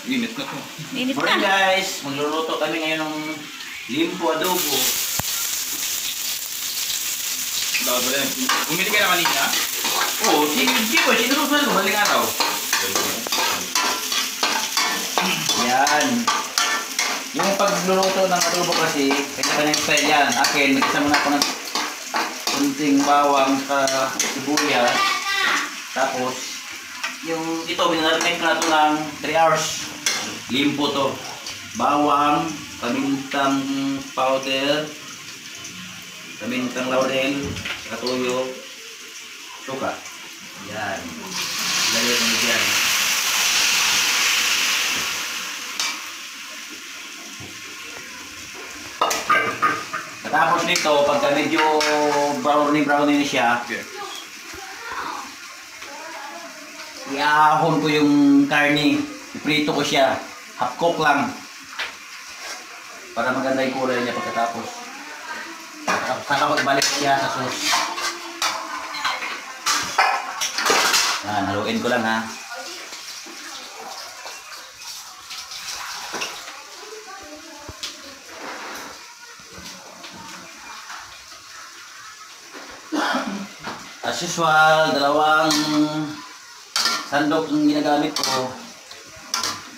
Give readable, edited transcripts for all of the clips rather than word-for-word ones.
Init na to. Init na. Morning guys, magluluto kami ngayon ng limpo adobo. Bumili ka na kanina? Oo, sinusunod ko baling araw. Yan. Yung pagluluto ng adobo kasi, kanya-kanyang style yan. Akin, nagkisa muna ako ng kunting bawang sa sibuyas. Tapos, yung ito, minarket ko na ito ng 3 hours. Limpo to. Bawang, pamintang powder, pamintang laurel, katuyo, suka. Yan. Lagay ko dyan. Tapos nito, pagka medyo brownie na siya, iahon ko yung karne. Iprito ko siya. Half cook lang. Para maganda yung kulay niya pagkatapos. Saka magbalik siya sa sauce. Yan, haluin ko lang ha. As usual, 2 sandok yung ginagamit ko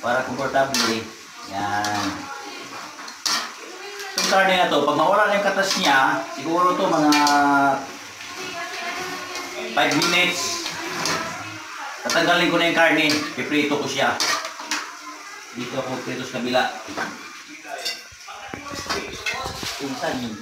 para komportable. Yan. Itong karne na to, pag mawala na yung katas niya, siguro to mga 5 minutes. Tatanggalin ko na yung karne, piprito ko siya. Dito ako prito sa kabila. Insan yun.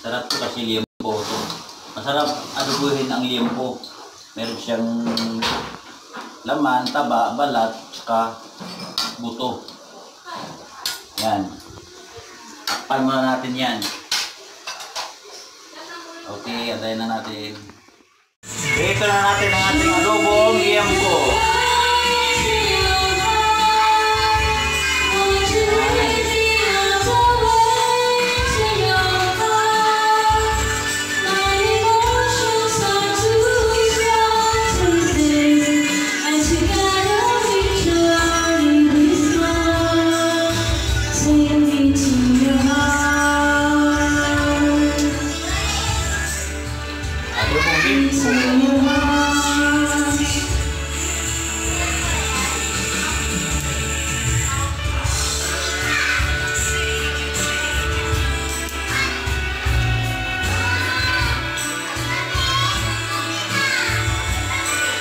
Sarap to kasi liempo to. Masarap adobuhin ang liempo. Meron siyang laman, taba, balat, saka buto. Yan. Takpan muna natin yan. Okay, antayin na natin. Ito na natin ang ating adobong liempo.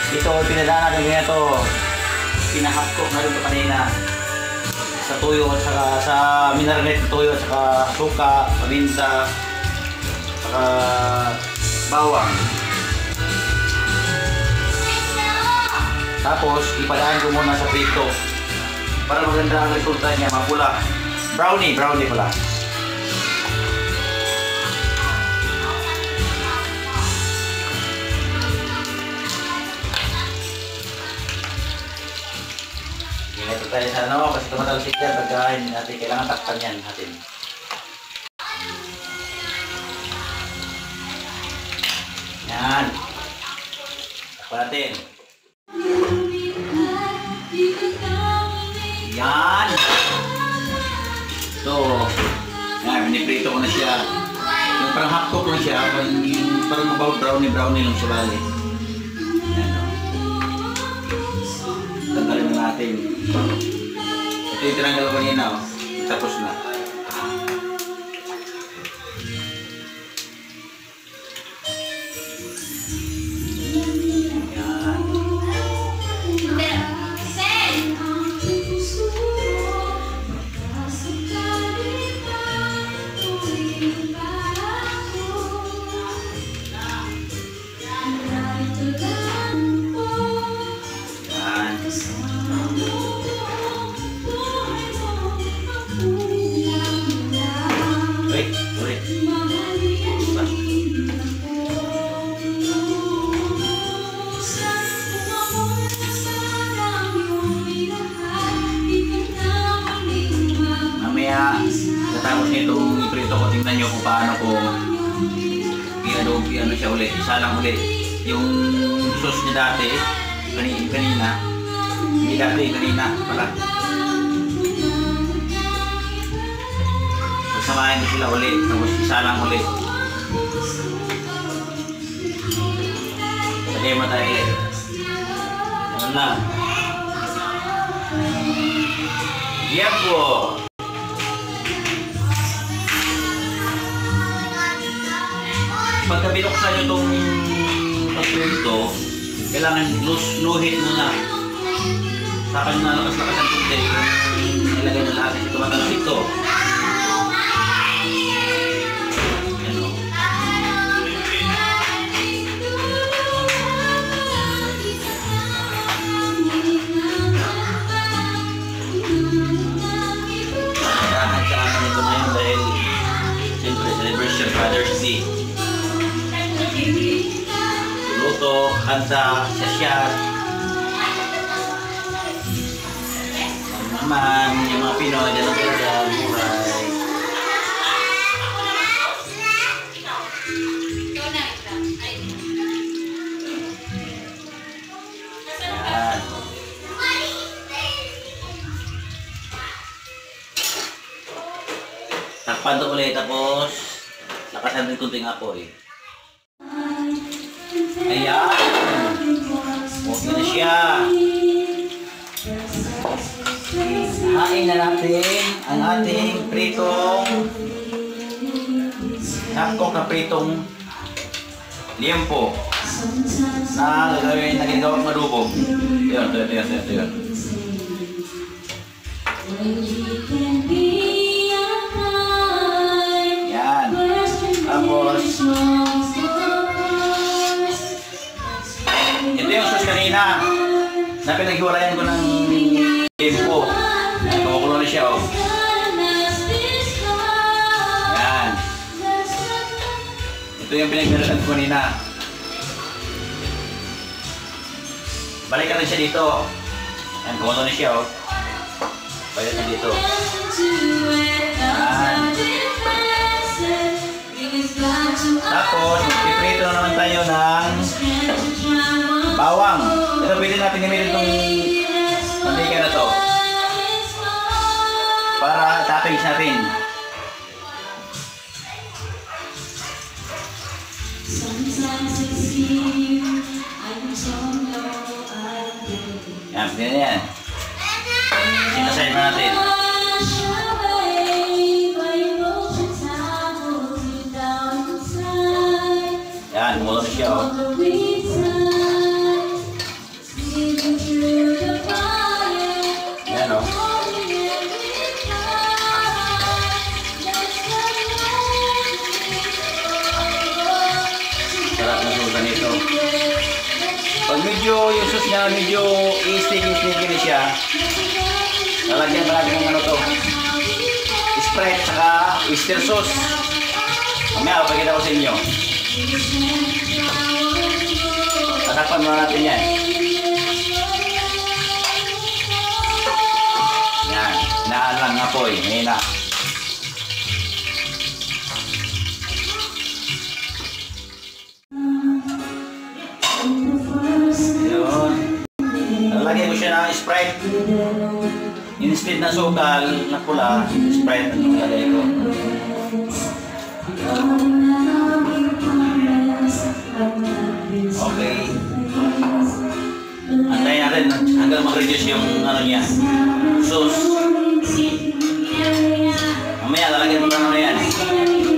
Ito, pinadaan natin ganyan ito. Pinahapko na rin ito kanina. Sa tuyo at saka sa minarinate na tuyo at saka suka, paminta, saka bawang. Tapos, ipadaan ko muna sa prito. Para maganda ang resulta niya, mapula. Brownie pala. Ito tayo sa ano, kasi tumatalsik yan, pagka hindi natin kailangan takpan yan natin. Yan. Takpan natin. Yan. So, yan, piniprito ko na siya. Yung parang half cook lang siya, parang brownie lang siya bali. Yan o. Tanggalin na natin. Ito yung tinanggal ko kanina o. Tapos na. Pagkatapos nitong iprito ko, tingnan nyo kung paano ko piano siya ulit. Isa lang ulit. Yung sauce niya dati, kanina. Hindi dati, kanina pala. Pagsamahin ko sila ulit, tapos isa lang ulit. Lagay mo tayo ulit. Ganun lang. Yan po. Pagka binuksan nyo itong pagpirito, kailangan luhit muna. Saka nyo na lakas-lakas ang tubig. Ilagay nyo lahat ito matalas ito. Ano? Nakahan sa amin ito ngayon dahil siyempre celebration Father's Day. Luto, kanta, sasyat. Naman, yung mga Pinoy, ganun talaga, buhay. Yan. Takpan ito ulit, tapos lakasan din kunting apoy. Ayan. Okay na siya. Hain na natin ang ating pritong sakto na pritong liempo na gagawin na ginagawang madubog. Yun. Yan. Tapos ito yung sauce kanina na pinaghiwalayan ko ng liempo. Kumukulo na siya, oh. Yan. Ito yung pinaghiwalayan ko kanina. Balikan na siya dito. Yan, kumukulo na siya, oh. Balik na dito. Yan. Tapos, piprito na naman tayo ng bawang. Pero pwede natin gamitin itong mantika na to para toppings natin. Yan, pwede na yan. Sinaside na natin. Yan, mula na siya, oh. Yan, oh. Sarap na susan ito. Pag medyo yung sauce niya, medyo i-sticky na siya, lalagyan pa natin ng ano to, Sprite saka oyster sauce. Mamaya, pagkita ko sa inyo. Tatakpan muna natin yan. Yan, hinaan lang ng apoy, hina. Yun. Lalagyan ko siya ng Sprite. Instead na sukal na pula, Sprite ang nilagay ko. Okay. Antayin natin hanggang mag-reduce yung ano niya, sauce. Mamaya lalagyan mo na yan,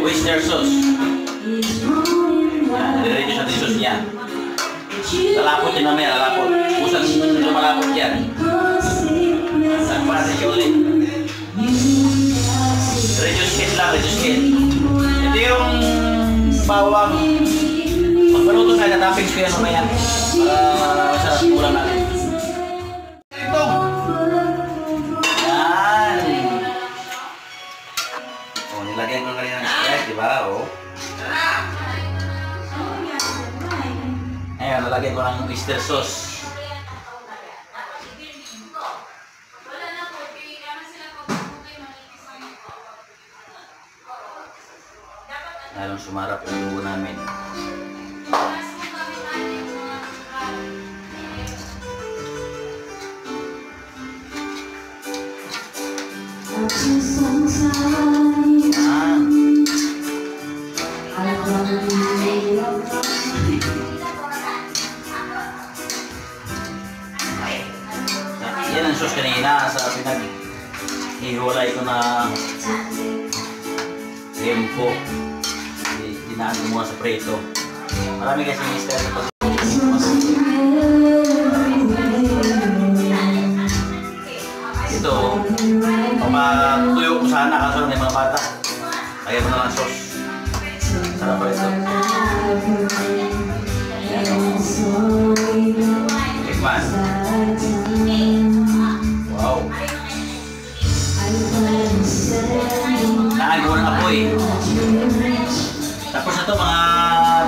oyster sauce. Yan, nire-reduce natin yung sauce niya. Lalapot yun mamaya, lalapot. Kusang lumalapot yan. Saan pa natin siya ulit? Reduce heat lang, reduce heat. Ito yung bawang. Magpaluto tayo na toppings ko yan mamaya. Para masarap ulam natin. Ito! Yan! O, nilagyan ko kanina ng Sprite, diba? O. Ayan, nalagyan ko ng oyster sauce. lalong sumarap yung adobo namin. Yan ang sauce kanina sa pinag-hiwalay ko na lempo. Dinaan ko muna sa preto. Marami kasi mister sa pag ito, papatuyo ko sana kaso may mga bata. Kaya mo na lang sauce. Sarap pa ito. Ayan o. Tikman. Wow. Naago ng apoy. Tapos na ito mga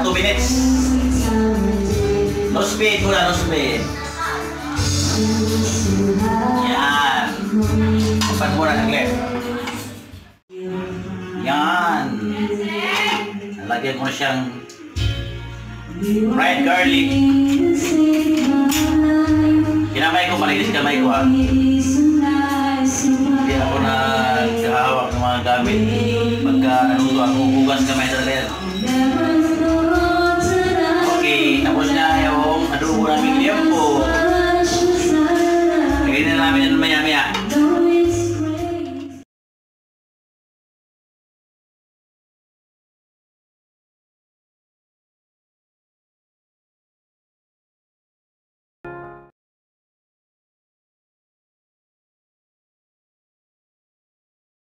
2 minutes. No speed muna, no speed. Yan. Tapan muna ng left. Yan. Nalagyan ko na siyang fried garlic. Kinamay ko, malinis kamay ko ha. Hindi ako naghahawak ng mga gamit. Pagka nanuto ako, hugas kamay talaga yan.